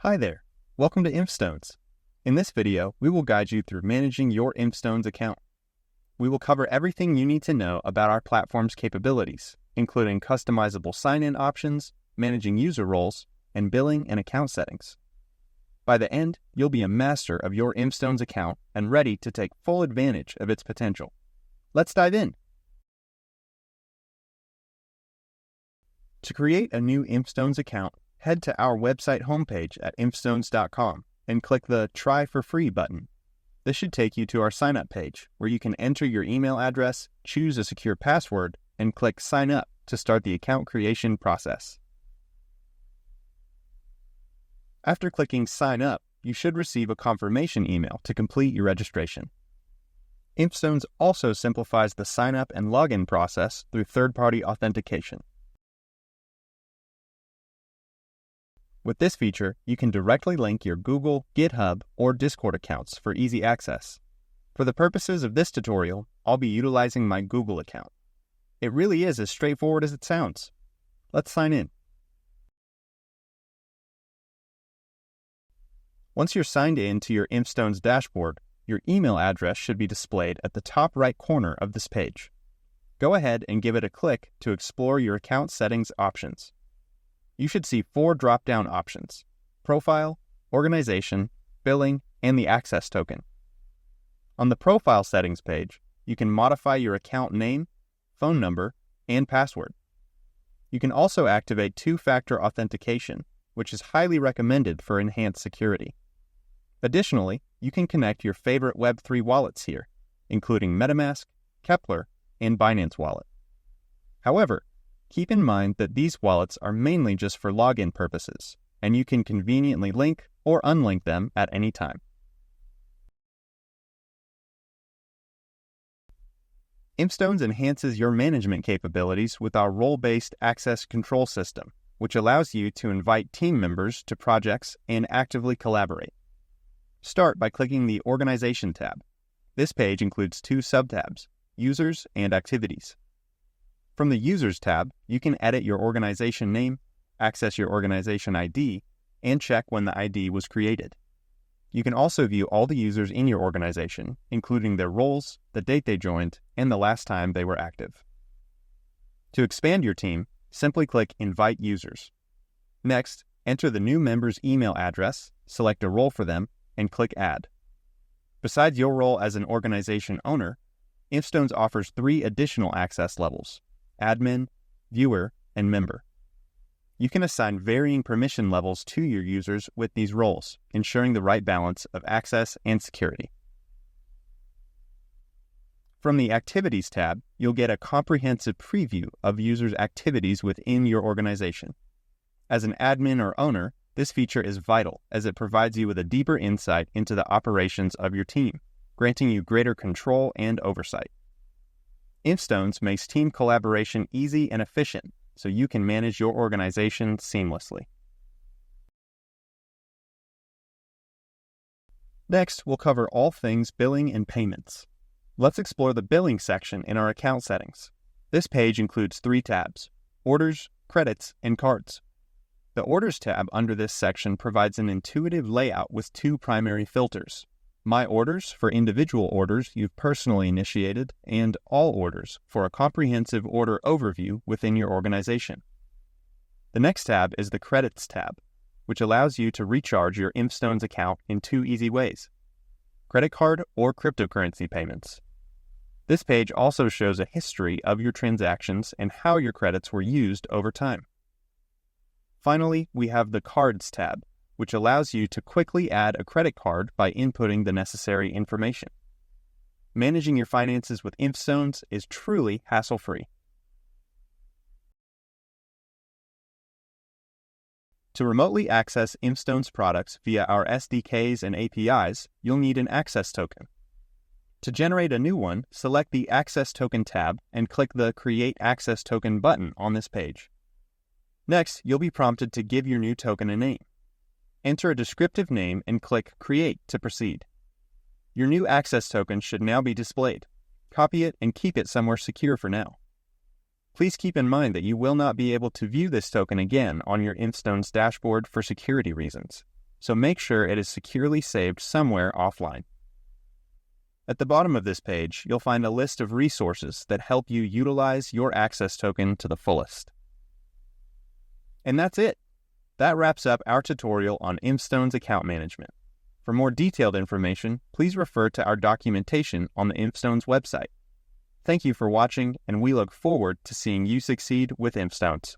Hi there, welcome to InfStones. In this video, we will guide you through managing your InfStones account. We will cover everything you need to know about our platform's capabilities, including customizable sign-in options, managing user roles, and billing and account settings. By the end, you'll be a master of your InfStones account and ready to take full advantage of its potential. Let's dive in. To create a new InfStones account, head to our website homepage at infstones.com and click the Try for Free button. This should take you to our sign-up page, where you can enter your email address, choose a secure password, and click Sign Up to start the account creation process. After clicking Sign Up, you should receive a confirmation email to complete your registration. InfStones also simplifies the sign-up and login process through third-party authentication. With this feature, you can directly link your Google, GitHub, or Discord accounts for easy access. For the purposes of this tutorial, I'll be utilizing my Google account. It really is as straightforward as it sounds. Let's sign in. Once you're signed in to your InfStones dashboard, your email address should be displayed at the top right corner of this page. Go ahead and give it a click to explore your account settings options. You should see 4 drop-down options: Profile, Organization, Billing, and the Access Token. On the Profile Settings page, you can modify your account name, phone number, and password. You can also activate two-factor authentication, which is highly recommended for enhanced security. Additionally, you can connect your favorite Web3 wallets here, including MetaMask, Keplr, and Binance Wallet. However, keep in mind that these wallets are mainly just for login purposes, and you can conveniently link or unlink them at any time. InfStones enhances your management capabilities with our role-based access control system, which allows you to invite team members to projects and actively collaborate. Start by clicking the Organization tab. This page includes 2 subtabs: Users and Activities. From the Users tab, you can edit your organization name, access your organization ID, and check when the ID was created. You can also view all the users in your organization, including their roles, the date they joined, and the last time they were active. To expand your team, simply click Invite Users. Next, enter the new member's email address, select a role for them, and click Add. Besides your role as an organization owner, InfStones offers 3 additional access levels: Admin, Viewer, and Member. You can assign varying permission levels to your users with these roles, ensuring the right balance of access and security. From the Activities tab, you'll get a comprehensive preview of users' activities within your organization. As an admin or owner, this feature is vital as it provides you with a deeper insight into the operations of your team, granting you greater control and oversight. InfStones makes team collaboration easy and efficient, so you can manage your organization seamlessly. Next, we'll cover all things billing and payments. Let's explore the billing section in our account settings. This page includes 3 tabs: Orders, Credits, and Cards. The Orders tab under this section provides an intuitive layout with 2 primary filters: My Orders for individual orders you've personally initiated, and All Orders for a comprehensive order overview within your organization. The next tab is the Credits tab, which allows you to recharge your InfStones account in 2 easy ways: credit card or cryptocurrency payments. This page also shows a history of your transactions and how your credits were used over time. Finally, we have the Cards tab, which allows you to quickly add a credit card by inputting the necessary information. Managing your finances with InfStones is truly hassle-free. To remotely access InfStones products via our SDKs and APIs, you'll need an access token. To generate a new one, select the Access Token tab and click the Create Access Token button on this page. Next, you'll be prompted to give your new token a name. Enter a descriptive name and click Create to proceed. Your new access token should now be displayed. Copy it and keep it somewhere secure for now. Please keep in mind that you will not be able to view this token again on your InfStones dashboard for security reasons, so make sure it is securely saved somewhere offline. At the bottom of this page, you'll find a list of resources that help you utilize your access token to the fullest. And that's it. That wraps up our tutorial on InfStones Account Management. For more detailed information, please refer to our documentation on the InfStones website. Thank you for watching, and we look forward to seeing you succeed with InfStones.